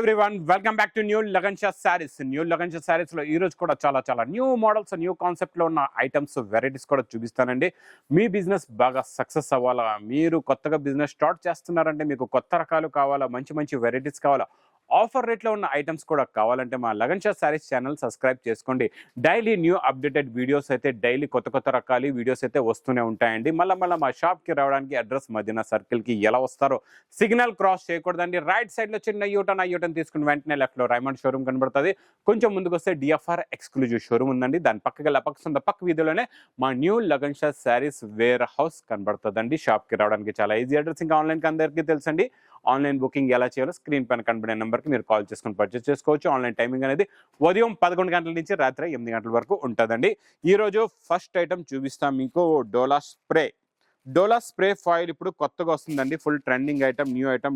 Everyone welcome back to new Lagan Shah saris. New Lagan Shah saris లో ఈ రోజు కూడా చాలా న్యూ మోడల్స్, న్యూ కాన్సెప్ట్ లో ఉన్న ఐటమ్స్, వెరైటీస్ కూడా చూపిస్తానండి. మీ బిజినెస్ బాగా సక్సెస్ అవ్వాలా, మీరు కొత్తగా బిజినెస్ స్టార్ట్ చేస్తున్నారంటే మీకు కొత్త రకాలు కావాలా, మంచి వెరైటీస్ కావాలా, ఆఫర్ రేట్లో ఉన్న ఐటమ్స్ కూడా కావాలంటే మా లగన్ షా సారీస్ ఛానల్ సబ్స్క్రైబ్ చేసుకోండి. డైలీ న్యూ అప్డేటెడ్ వీడియోస్ అయితే డైలీ కొత్త రకాల వీడియోస్ అయితే వస్తూనే ఉంటాయండి. మళ్ళీ మా షాప్కి రావడానికి అడ్రస్ మదీనా సర్కిల్కి ఎలా వస్తారో సిగ్నల్ క్రాస్ చేయకూడదండి. రైట్ సైడ్లో చిన్న యూటర్న్ తీసుకుని వెంటనే లెఫ్ట్లో రైమండ్ షోరూమ్ కనబడుతుంది. కొంచెం ముందుకు వస్తే డిఎఫ్ఆర్ ఎక్స్క్లూజివ్ షోరూమ్ ఉందండి. దాని పక్క వీధిలోనే మా new Lagan Shah sarees warehouse కనబడుతుందండి. షాప్కి రావడానికి చాలా ఈజీ అడ్రస్. ఇంకా ఆన్లైన్కి అందరికీ తెలుసండి. ఆన్లైన్ బుకింగ్ ఎలా చేయాలో స్క్రీన్ పైన కనబడే నెంబర్కి మీరు కాల్ చేసుకుని పర్చేస్ చేసుకోవచ్చు. ఆన్లైన్ టైమింగ్ అనేది ఉదయం 11 గంటల నుంచి రాత్రి 8 గంటల వరకు ఉంటుందండి. ఈరోజు ఫస్ట్ ఐటమ్ చూపిస్తాం మీకు డోలా స్ప్రే. డోలా స్ప్రే ఫాయిల్ ఇప్పుడు కొత్తగా వస్తుందండి. Full trending item,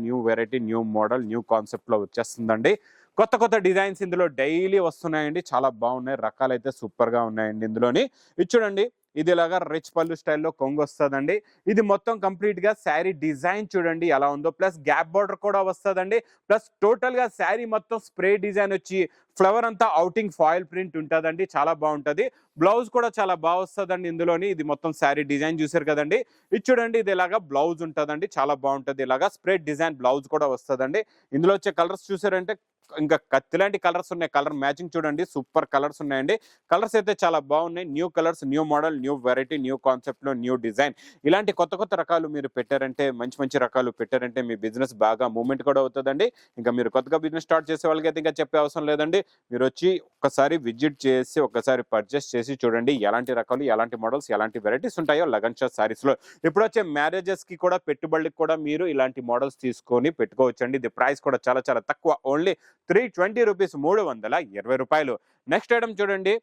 new variety, new model, new కాన్సెప్ట్లో వచ్చేస్తుందండి. కొత్త డిజైన్స్ ఇందులో డైలీ వస్తున్నాయండి. చాలా బాగున్నాయి, రకాలు అయితే సూపర్గా ఉన్నాయండి. ఇందులోని ఇది చూడండి, ఇది ఇలాగా రిచ్ పళ్ళు స్టైల్లో కొంగు వస్తుందండి. ఇది మొత్తం కంప్లీట్గా శారీ డిజైన్ చూడండి ఎలా ఉందో, ప్లస్ గ్యాప్ బార్డర్ కూడా వస్తుందండి. ప్లస్ టోటల్గా శారీ మొత్తం స్ప్రే డిజైన్ వచ్చి ఫ్లవర్ అంతా అవుటింగ్ ఫాయిల్ ప్రింట్ ఉంటుందండి. చాలా బాగుంటుంది. బ్లౌజ్ కూడా చాలా బాగా వస్తుందండి. ఇందులోని ఇది మొత్తం శారీ డిజైన్ చూసారు కదండి. ఇది చూడండి, ఇది ఇలాగా బ్లౌజ్ ఉంటుందండి. చాలా బాగుంటుంది. ఇలాగా స్ప్రే డిజైన్ బ్లౌజ్ కూడా వస్తుందండి. ఇందులో వచ్చే కలర్స్ చూసారంటే ఇంకా కత్తిలాంటి కలర్స్ ఉన్నాయి. కలర్ మ్యాచింగ్ చూడండి, సూపర్ కలర్స్ ఉన్నాయండి. కలర్స్ అయితే చాలా బాగున్నాయి. New colours, new model, new variety, new concept లో న్యూ డిజైన్. ఇలాంటి కొత్త రకాలు మీరు పెట్టారంటే, మంచి రకాలు పెట్టారంటే మీ బిజినెస్ బాగా మూవ్మెంట్ కూడా అవుతుందండి. ఇంకా మీరు కొత్తగా బిజినెస్ స్టార్ట్ చేసే వాళ్ళకి అయితే ఇంకా చెప్పే అవసరం లేదండి. మీరు వచ్చి ఒకసారి విజిట్ చేసి ఒకసారి పర్చేస్ చేసి చూడండి ఎలాంటి రకాలు, ఎలాంటి మోడల్స్, ఎలాంటి వెరైటీస్ ఉంటాయో లగన్ షా సారీస్ లో. ఇప్పుడు వచ్చే మ్యారేజెస్ కి కూడా, పెట్టుబడికి కూడా మీరు ఇలాంటి మోడల్స్ తీసుకొని పెట్టుకోవచ్చండి. ఇది ప్రైస్ కూడా చాలా తక్కువ, ఓన్లీ 320 రూపీస్, 320 రూపాయలు. నెక్స్ట్ ఐటమ్ చూడండి,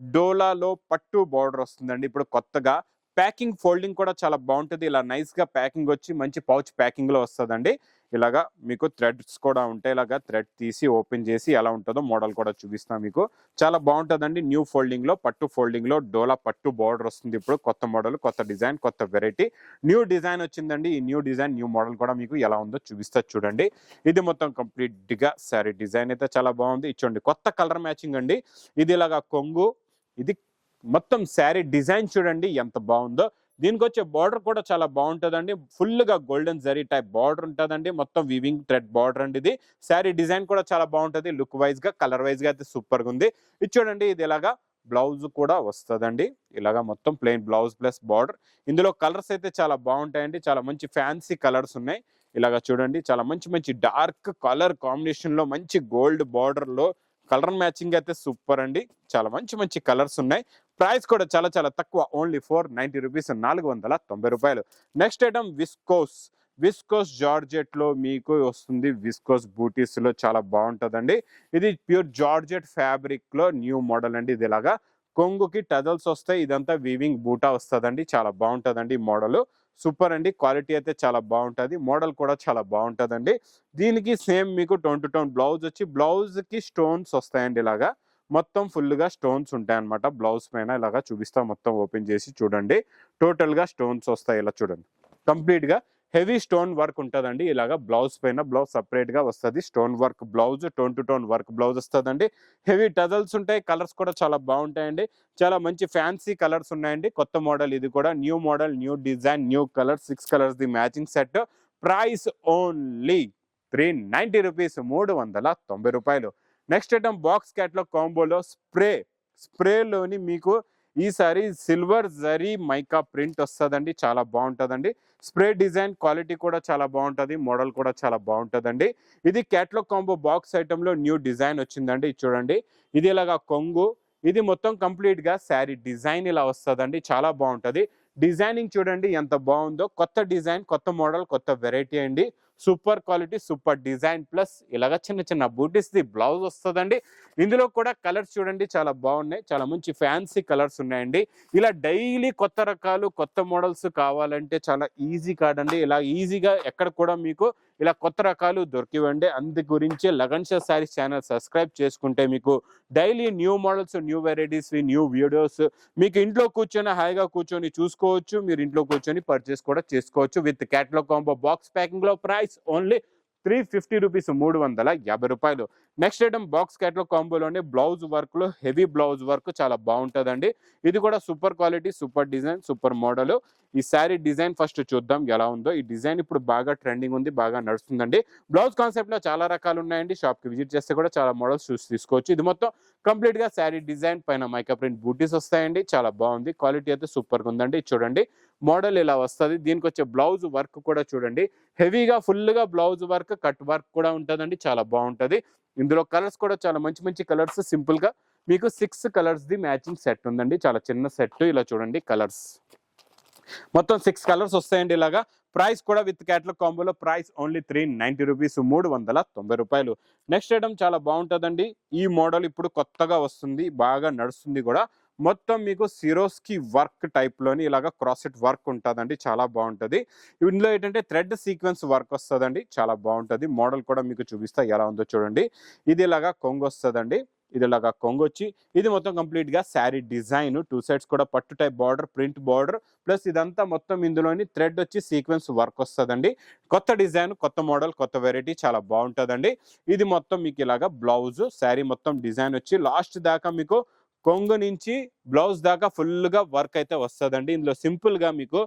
డోలాలో పట్టు బార్డర్ వస్తుందండి. ఇప్పుడు కొత్తగా ప్యాకింగ్, ఫోల్డింగ్ కూడా చాలా బాగుంటుంది. ఇలా నైస్ గా ప్యాకింగ్ వచ్చి మంచి పౌచ్ ప్యాకింగ్ లో వస్తుందండి. ఇలాగా మీకు థ్రెడ్స్ కూడా ఉంటాయి. ఇలాగా థ్రెడ్ తీసి ఓపెన్ చేసి ఎలా ఉంటుందో మోడల్ కూడా చూపిస్తాం మీకు. చాలా బాగుంటుందండి. న్యూ ఫోల్డింగ్ లో, పట్టు ఫోల్డింగ్ లో డోలా పట్టు బార్డర్ వస్తుంది. ఇప్పుడు కొత్త మోడల్, కొత్త డిజైన్, కొత్త వెరైటీ, న్యూ డిజైన్ వచ్చిందండి. ఈ న్యూ డిజైన్, న్యూ మోడల్ కూడా మీకు ఎలా ఉందో చూపిస్తా చూడండి. ఇది మొత్తం కంప్లీట్ గా శారీ డిజైన్ అయితే చాలా బాగుంది. ఇచ్చోండి కొత్త కలర్ మ్యాచింగ్ అండి. ఇది ఇలాగా కొంగు, ఇది మొత్తం శారీ డిజైన్ చూడండి ఎంత బాగుందో. దీనికి వచ్చే బార్డర్ కూడా చాలా బాగుంటుందండి. ఫుల్ గా గోల్డెన్ జరీ టైప్ బార్డర్ ఉంటుందండి. మొత్తం వివింగ్ థ్రెడ్ బార్డర్ అండి. ఇది శారీ డిజైన్ కూడా చాలా బాగుంటుంది. లుక్ వైజ్ గా, కలర్ వైజ్ గా అయితే సూపర్ గా ఉంది. ఇది చూడండి, ఇది ఇలాగా బ్లౌజ్ కూడా వస్తుందండి. ఇలాగా మొత్తం ప్లెయిన్ బ్లౌజ్ ప్లస్ బార్డర్. ఇందులో కలర్స్ అయితే చాలా బాగుంటాయండి. చాలా మంచి ఫ్యాన్సీ కలర్స్ ఉన్నాయి. ఇలాగా చూడండి, చాలా మంచి డార్క్ కలర్ కాంబినేషన్ లో, మంచి గోల్డ్ బార్డర్ లో కలర్ మ్యాచింగ్ అయితే సూపర్ అండి. చాలా మంచి కలర్స్ ఉన్నాయి. ప్రైస్ కూడా చాలా తక్కువ, ఓన్లీ 490 రూపీస్, 490 రూపాయలు. నెక్స్ట్ ఐటమ్ విస్కోస్ జార్జెట్ లో మీకు వస్తుంది. విస్కోస్ బూటీస్ లో చాలా బాగుంటుందండి. ఇది ప్యూర్ జార్జెట్ ఫ్యాబ్రిక్ లో న్యూ మోడల్ అండి. ఇది ఇలాగా కొంగుకి టజల్స్ వస్తాయి. ఇదంతా వీవింగ్ బూటా వస్తుందండి. చాలా బాగుంటుందండి మోడల్. సూపర్ అండి. క్వాలిటీ అయితే చాలా బాగుంటుంది. మోడల్ కూడా చాలా బాగుంటుందండి. దీనికి సేమ్ మీకు టోన్ టు టోన్ బ్లౌజ్ వచ్చి, బ్లౌజ్ కి స్టోన్స్ వస్తాయండి. ఇలాగా మొత్తం ఫుల్ గా స్టోన్స్ ఉంటాయి అనమాట. బ్లౌజ్ పైన ఇలాగా చూపిస్తా, మొత్తం ఓపెన్ చేసి చూడండి. టోటల్ గా స్టోన్స్ వస్తాయి. ఇలా చూడండి, కంప్లీట్ గా హెవీ స్టోన్ వర్క్ ఉంటుందండి. ఇలాగా బ్లౌజ్ పైన, బ్లౌజ్ సపరేట్ గా వస్తుంది. Stone work blouse, tone to tone work blouse వస్తుందండి. హెవీ టజల్స్ ఉంటాయి. కలర్స్ కూడా చాలా బాగుంటాయండి. చాలా మంచి ఫ్యాన్సీ కలర్స్ ఉన్నాయండి. కొత్త మోడల్, ఇది కూడా new model, new design, new colour, 6 colours the matching set. Price only 390 rupees, 390 రూపాయలు. నెక్స్ట్ ఐటమ్ బాక్స్ క్యాట్లాగ్ కాంబోలో స్ప్రేలోని మీకు ఈసారి సిల్వర్ జరీ మైకా ప్రింట్ వస్తుందండి. చాలా బాగుంటుందండి. స్ప్రే డిజైన్ క్వాలిటీ కూడా చాలా బాగుంటుంది. మోడల్ కూడా చాలా బాగుంటుందండి. ఇది క్యాట్లాగ్ కాంబో బాక్స్ ఐటమ్ లో న్యూ డిజైన్ వచ్చిందండి. చూడండి, ఇది ఇలాగా కొంగు, ఇది మొత్తం కంప్లీట్ గా శారీ డిజైన్ ఇలా వస్తుందండి. చాలా బాగుంటుంది. డిజైనింగ్ చూడండి ఎంత బాగుందో. కొత్త డిజైన్, కొత్త మోడల్, కొత్త వెరైటీ అండి. Super quality, super design, plus ఇలాగ చిన్న బూటీస్ ది బ్లౌజ్ వస్తుందండి. ఇందులో కూడా కలర్స్ చూడండి చాలా బాగున్నాయి. చాలా మంచి ఫ్యాన్సీ కలర్స్ ఉన్నాయండి. ఇలా డైలీ కొత్త రకాలు, కొత్త మోడల్స్ కావాలంటే చాలా ఈజీ కాదండి. ఇలా ఈజీగా ఎక్కడ కూడా మీకు ఇలా కొత్త రకాలు దొరికివ్వండి. అందు గురించి లగన్ షా సారీస్ ఛానల్ సబ్స్క్రైబ్ చేసుకుంటే మీకు daily new models, new varieties, new videos మీకు ఇంట్లో కూర్చొని హాయిగా కూర్చొని చూసుకోవచ్చు. మీరు ఇంట్లో కూర్చొని పర్చేస్ కూడా చేసుకోవచ్చు. With catalogue combo box packing లో ప్రైస్ ఓన్లీ రూపీస్ 350 రూపాయలు. నెక్స్ట్ ఐటమ్ బాక్స్ క్యాట్లాగ్ కాంబోలోనే బ్లౌజ్ వర్క్ లో హెవీ బ్లౌజ్ వర్క్ చాలా బాగుంటుందండి. ఇది కూడా super quality, super design, super model. ఈ శారీ డిజైన్ ఫస్ట్ చూద్దాం ఎలా ఉందో. ఈ డిజైన్ ఇప్పుడు బాగా ట్రెండింగ్ ఉంది, బాగా నడుస్తుందండి. బ్లౌజ్ కాన్సెప్ట్ లో చాలా రకాలు ఉన్నాయండి. షాప్ కి విజిట్ చేస్తే కూడా చాలా మోడల్స్ చూసి తీసుకోవచ్చు. ఇది మొత్తం కంప్లీట్ గా శారీ డిజైన్ పైన మైకా ప్రింట్ బూటీస్ వస్తాయండి. చాలా బాగుంది, క్వాలిటీ అయితే సూపర్ గా ఉందండి. చూడండి మోడల్ ఇలా వస్తుంది. దీనికి వచ్చే బ్లౌజ్ వర్క్ కూడా చూడండి, హెవీగా ఫుల్ గా బ్లౌజ్ వర్క్, కట్ వర్క్ కూడా ఉంటుందండి. చాలా బాగుంటది. ఇందులో కలర్స్ కూడా చాలా మంచి మంచి కలర్స్. సింపుల్ గా మీకు 6 కలర్స్ ది మ్యాచింగ్ సెట్ ఉందండి. చాలా చిన్న సెట్. ఇలా చూడండి కలర్స్ మొత్తం 6 కలర్స్ వస్తాయండి. ఇలాగా ప్రైస్ కూడా విత్ క్యాటలాగ్ కాంబోలో ప్రైస్ ఓన్లీ 390 రూపీస్, 390 రూపాయలు. నెక్స్ట్ ఐటమ్ చాలా బాగుంటుందండి. ఈ మోడల్ ఇప్పుడు కొత్తగా వస్తుంది, బాగా నడుస్తుంది కూడా. మొత్తం మీకు సిరోస్కి వర్క్ టైప్ లోని ఇలాగా క్రాసెట్ వర్క్ ఉంటుందండి. చాలా బాగుంటది. ఇందులో ఏంటంటే థ్రెడ్ సీక్వెన్స్ వర్క్ వస్తుందండి. చాలా బాగుంటది. మోడల్ కూడా మీకు చూపిస్తా ఎలా ఉందో చూడండి. ఇది ఇలాగా కొంగు వస్తుందండి. ఇది ఇలాగా కొంగు వచ్చి ఇది మొత్తం కంప్లీట్ గా శారీ డిజైన్, 2 సైడ్స్ కూడా పట్టు type border, print border, plus ఇదంతా మొత్తం ఇందులోని థ్రెడ్ వచ్చి సీక్వెన్స్ వర్క్ వస్తుందండి. కొత్త డిజైన్, కొత్త మోడల్, కొత్త వెరైటీ, చాలా బాగుంటుందండి. ఇది మొత్తం మీకు ఇలాగా బ్లౌజ్, శారీ మొత్తం డిజైన్ వచ్చి లాస్ట్ దాకా మీకు కొంగు నుంచి బ్లౌజ్ దాకా ఫుల్ గా వర్క్ అయితే వస్తుందండి. ఇందులో సింపుల్ గా మీకు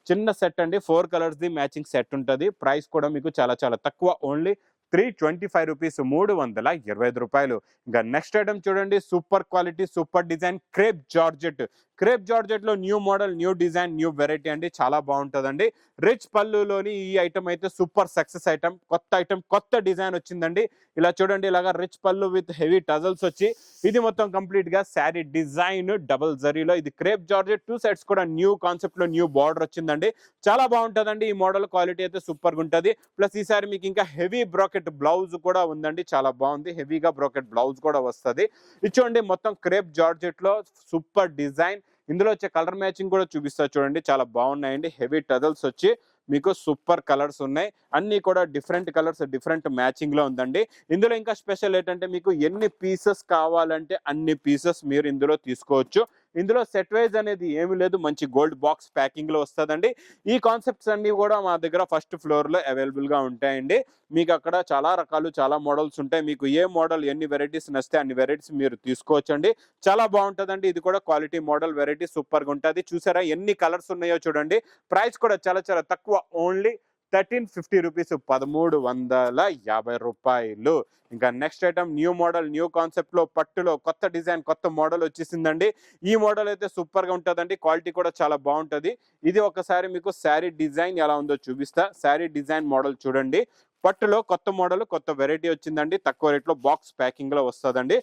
చిన్న సెట్ అండి, 4 కలర్స్ ది మ్యాచింగ్ సెట్ ఉంటుంది. ప్రైస్ కూడా మీకు చాలా చాలా తక్కువ, ఓన్లీ 325 రూపీస్, 325 రూపాయలు. ఇంకా నెక్స్ట్ ఐటమ్ చూడండి, super quality, super design, crepe georgette. Crepe georgette లో new model, new design, new variety అండి. చాలా బాగుంటుందండి. రిచ్ పళ్ళులోని ఈ ఐటమ్ అయితే సూపర్ సక్సెస్ ఐటమ్. కొత్త ఐటమ్, కొత్త డిజైన్ వచ్చిందండి. ఇలా చూడండి, ఇలాగా రిచ్ పళ్ళు విత్ హెవీ టజల్స్ వచ్చి ఇది మొత్తం కంప్లీట్ గా శారీ డిజైన్ డబుల్ జరీలో. ఇది క్రేప్ జార్జెట్, 2 సైడ్స్ కూడా న్యూ కాన్సెప్ట్ లో న్యూ బార్డర్ వచ్చిందండి. చాలా బాగుంటుందండి. ఈ మోడల్ క్వాలిటీ అయితే సూపర్ గా ఉంటుంది. ప్లస్ ఈసారి మీకు ఇంకా హెవీ బ్రాకెట్ బ్లౌజ్ కూడా ఉందండి. చాలా బాగుంది. హెవీగా బ్రాకెట్ బ్లౌజ్ కూడా వస్తుంది. ఇది చూడండి మొత్తం క్రేప్ జార్జెట్ లో సూపర్ డిజైన్. ఇందులో వచ్చే కలర్ మ్యాచింగ్ కూడా చూపిస్తా చూడండి. చాలా బాగున్నాయండి. హెవీ టజల్స్ వచ్చి మీకు సూపర్ కలర్స్ ఉన్నాయి. అన్ని కూడా డిఫరెంట్ కలర్స్, డిఫరెంట్ మ్యాచింగ్ లో ఉందండి. ఇందులో ఇంకా స్పెషల్ ఏంటంటే మీకు ఎన్ని పీసెస్ కావాలంటే అన్ని పీసెస్ మీరు ఇందులో తీసుకోవచ్చు. ఇందులో సెట్ వైజ్ అనేది ఏమి లేదు, మంచి గోల్డ్ బాక్స్ ప్యాకింగ్ లో వస్తుందండి. ఈ కాన్సెప్ట్స్ అన్ని కూడా మా దగ్గర ఫస్ట్ ఫ్లోర్ లో అవైలబుల్ గా ఉంటాయండి. మీకు అక్కడ చాలా రకాలు, చాలా మోడల్స్ ఉంటాయి. మీకు ఏ మోడల్, ఎన్ని వెరైటీస్ నచ్చితే అన్ని వెరైటీస్ మీరు తీసుకోవచ్చండి. చాలా బాగుంటుందండి. ఇది కూడా క్వాలిటీ మోడల్, వెరైటీ సూపర్ గా ఉంటుంది. చూసారా ఎన్ని కలర్స్ ఉన్నాయో చూడండి. ప్రైస్ కూడా చాలా చాలా తక్కువ, ఓన్లీ 1350 రూపీస్, 1350 రూపాయలు. ఇంకా next item new model, new concept లో పట్టులో కొత్త డిజైన్, కొత్త మోడల్ వచ్చేసిందండి. ఈ మోడల్ అయితే సూపర్ గా ఉంటుందండి. క్వాలిటీ కూడా చాలా బాగుంటది. ఇది ఒకసారి మీకు శారీ డిజైన్ ఎలా ఉందో చూపిస్తా. శారీ డిజైన్ మోడల్ చూడండి. పట్టులో కొత్త మోడల్, కొత్త వెరైటీ వచ్చిందండి. తక్కువ రేట్ లో బాక్స్ ప్యాకింగ్ లో వస్తుందండి.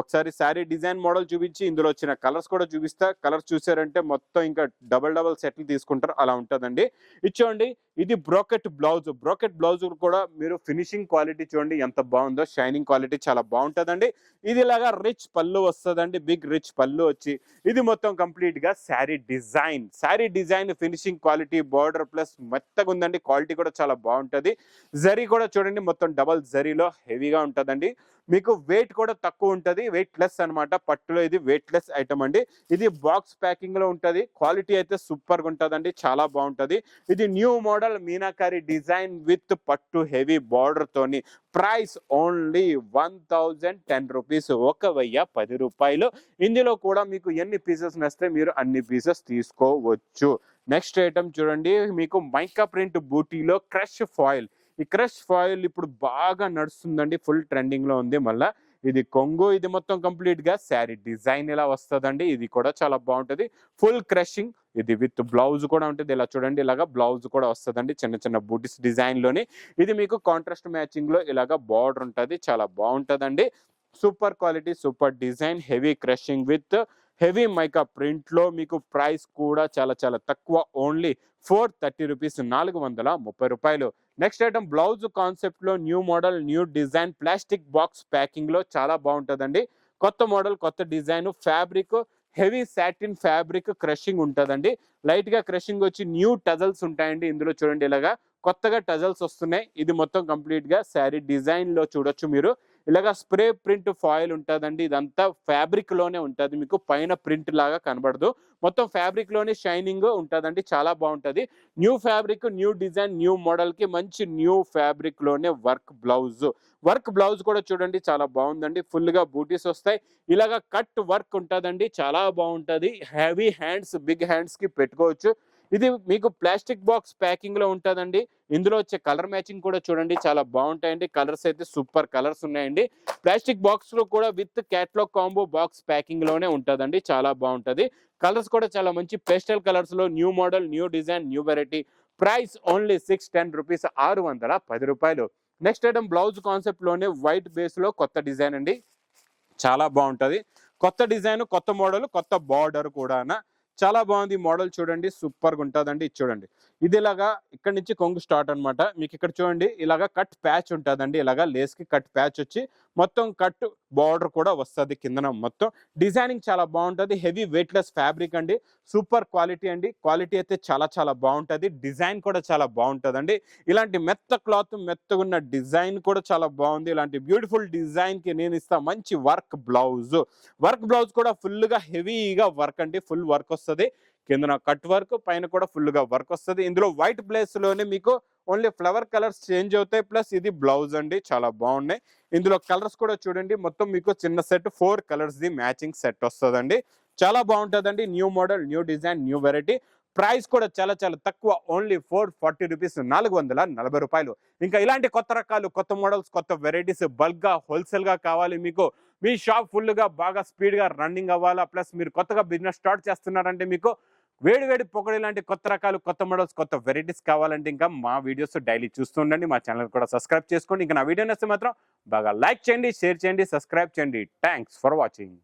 ఒకసారి శారీ డిజైన్ మోడల్ చూపించి ఇందులో వచ్చిన కలర్స్ కూడా చూపిస్తా. కలర్స్ చూసారంటే మొత్తం ఇంకా డబల్ సెట్లు తీసుకుంటారు, అలా ఉంటుందండి. ఇచ్చోండి ఇది బ్రోకెట్ బ్లౌజ్. బ్రోకెట్ బ్లౌజ్ కూడా మీరు ఫినిషింగ్ క్వాలిటీ చూడండి ఎంత బాగుందో. షైనింగ్ క్వాలిటీ చాలా బాగుంటుందండి. ఇది ఇలాగా రిచ్ పళ్ళు వస్తుందండి. బిగ్ రిచ్ పళ్ళు వచ్చి ఇది మొత్తం కంప్లీట్ గా sari design. Sari design finishing quality, border plus మెత్తగా ఉందండి. క్వాలిటీ కూడా చాలా బాగుంటది. జరీ కూడా చూడండి మొత్తం డబల్ జరీలో హెవీగా ఉంటుందండి. మీకు వెయిట్ కూడా తక్కువ ఉంటుంది, వెయిట్ లెస్ అనమాట. పట్టులో ఇది వెయిట్ లెస్ ఐటమ్ అండి. ఇది బాక్స్ ప్యాకింగ్ లో ఉంటుంది. క్వాలిటీ అయితే సూపర్ గా ఉంటుందండి. చాలా బాగుంటది. ఇది new model meenakari design with పట్టు హెవీ బార్డర్ తోని. ప్రైస్ ఓన్లీ 1010 రూపీస్, 1010 రూపాయలు. ఇందులో కూడా మీకు ఎన్ని పీసెస్ నచ్చితే మీరు అన్ని పీసెస్ తీసుకోవచ్చు. నెక్స్ట్ ఐటమ్ చూడండి, మీకు మైకా ప్రింట్ బూటీలో క్రష్ ఫాయిల్. ఈ క్రష్ ఫాయిల్ ఇప్పుడు బాగా నడుస్తుందండి. ఫుల్ ట్రెండింగ్ లో ఉంది. మళ్ళా ఇది కొంగు, ఇది మొత్తం కంప్లీట్ గా శారీ డిజైన్ ఇలా వస్తుందండి. ఇది కూడా చాలా బాగుంటది. Full crushing. ఇది విత్ బ్లౌజ్ కూడా ఉంటుంది. ఇలా చూడండి, ఇలాగా బ్లౌజ్ కూడా వస్తుందండి చిన్న చిన్న బూటీస్ డిజైన్ లోని. ఇది మీకు కాంట్రాస్ట్ మ్యాచింగ్ లో ఇలాగా బార్డర్ ఉంటుంది. చాలా బాగుంటదండి. Super quality, super design, heavy crushing with heavy mica print లో. మీకు ప్రైస్ కూడా చాలా చాలా తక్కువ, ఓన్లీ 430 రూపీస్, 430 రూపాయలు. నెక్స్ట్ ఐటమ్ బ్లౌజ్ కాన్సెప్ట్ లో new model, new design, plastic box packing లో చాలా బాగుంటుందండి. కొత్త మోడల్, కొత్త design, fabric heavy satin fabric crushing ఉంటుందండి. లైట్ గా క్రషింగ్ వచ్చి న్యూ టజల్స్ ఉంటాయండి. ఇందులో చూడండి ఇలాగా కొత్తగా టజల్స్ వస్తున్నాయి. ఇది మొత్తం కంప్లీట్ గా శారీ డిజైన్ లో చూడొచ్చు మీరు. ఇలాగా స్ప్రే ప్రింట్ ఫాయిల్ ఉంటుందండి. ఇదంతా ఫ్యాబ్రిక్ లోనే ఉంటుంది, మీకు పైన ప్రింట్ లాగా కనబడదు. మొత్తం ఫ్యాబ్రిక్ లోనే షైనింగ్ ఉంటుందండి, చాలా బాగుంటది. New fabric, new design, new model కి మంచి న్యూ ఫ్యాబ్రిక్ లోనే వర్క్ బ్లౌజ్ కూడా చూడండి చాలా బాగుందండి. ఫుల్ గా బూటీస్ వస్తాయి. ఇలాగా కట్ వర్క్ ఉంటుందండి, చాలా బాగుంటది. హెవీ హ్యాండ్స్, బిగ్ హ్యాండ్స్ కి పెట్టుకోవచ్చు. ఇది మీకు ప్లాస్టిక్ బాక్స్ ప్యాకింగ్ లో ఉంటుందండి. ఇందులో వచ్చే కలర్ మ్యాచింగ్ కూడా చూడండి చాలా బాగుంటాయండి. కలర్స్ అయితే సూపర్ కలర్స్ ఉన్నాయండి. ప్లాస్టిక్ బాక్స్ లో కూడా with catalogue combo box packing లోనే ఉంటుందండి, చాలా బాగుంటది. కలర్స్ కూడా చాలా మంచి పేస్టల్ కలర్స్ లో new model, new design, new variety. Price only 610 rupees, 610 రూపాయలు. నెక్స్ట్ ఐటమ్ బ్లౌజ్ కాన్సెప్ట్ లోనే వైట్ బేస్ లో కొత్త డిజైన్ అండి, చాలా బాగుంటది. కొత్త డిజైన్, కొత్త మోడల్, కొత్త బార్డర్ కూడా చాలా బాగుంది. మోడల్ చూడండి సూపర్ గా ఉంటుందండి. ఇది చూడండి, ఇది ఇలాగా ఇక్కడ నుంచి కొంగు స్టార్ట్ అన్నమాట. మీకు ఇక్కడ చూడండి ఇలాగా కట్ ప్యాచ్ ఉంటుందండి. ఇలాగా లేస్ కి కట్ ప్యాచ్ వచ్చి మొత్తం కట్ బార్డర్ కూడా వస్తుంది కిందన. మొత్తం డిజైనింగ్ చాలా బాగుంటది. హెవీ వెయిట్ లెస్ ఫ్యాబ్రిక్ అండి, సూపర్ క్వాలిటీ అండి. క్వాలిటీ అయితే చాలా చాలా బాగుంటది. డిజైన్ కూడా చాలా బాగుంటదండి. ఇలాంటి మెత్త క్లాత్, మెత్తగా ఉన్న డిజైన్ కూడా చాలా బాగుంది. ఇలాంటి బ్యూటిఫుల్ డిజైన్ కి నేను ఇస్తా మంచి వర్క్ బ్లౌజ్ కూడా ఫుల్ గా హెవీగా వర్క్ అండి, ఫుల్ వర్క్ వస్తుంది. కింద కట్ వర్క్, పైన కూడా ఫుల్ గా వర్క్ వస్తుంది. ఇందులో వైట్ ప్లేస్ లోనే మీకు ఓన్లీ ఫ్లవర్ కలర్స్ చేంజ్ అవుతాయి. ప్లస్ ఇది బ్లౌజ్ అండి, చాలా బాగున్నాయి. ఇందులో కలర్స్ కూడా చూడండి, మొత్తం మీకు చిన్న set 4 colours the matching set వస్తుందండి. చాలా బాగుంటుందండి. New model, new design, new variety. Price కూడా చాలా చాలా తక్కువ, ఓన్లీ 440 రూపీస్, 440 రూపాయలు. ఇంకా ఇలాంటి కొత్త రకాలు, కొత్త మోడల్స్, కొత్త వెరైటీస్ బల్క్ గా, హోల్సేల్ గా కావాలి మీకు, మీ షాప్ ఫుల్ గా బాగా స్పీడ్ గా రన్నింగ్ అవ్వాలా, ప్లస్ మీరు కొత్తగా బిజినెస్ స్టార్ట్ చేస్తున్నారంటే మీకు వేడి వేడి పొగడి లాంటి కొత్త రకాలు, కొత్త మోడల్స్, కొత్త వెరైటీస్ కావాలంటే ఇంకా మా వీడియోస్ డైలీ చూస్తుండండి. మా ఛానల్ కూడా సబ్స్క్రైబ్ చేసుకోండి. ఇంకా నా వీడియో నచ్చితే మాత్రం బాగా లైక్ చేయండి, షేర్ చేయండి, సబ్స్క్రైబ్ చేయండి. Thanks for watching.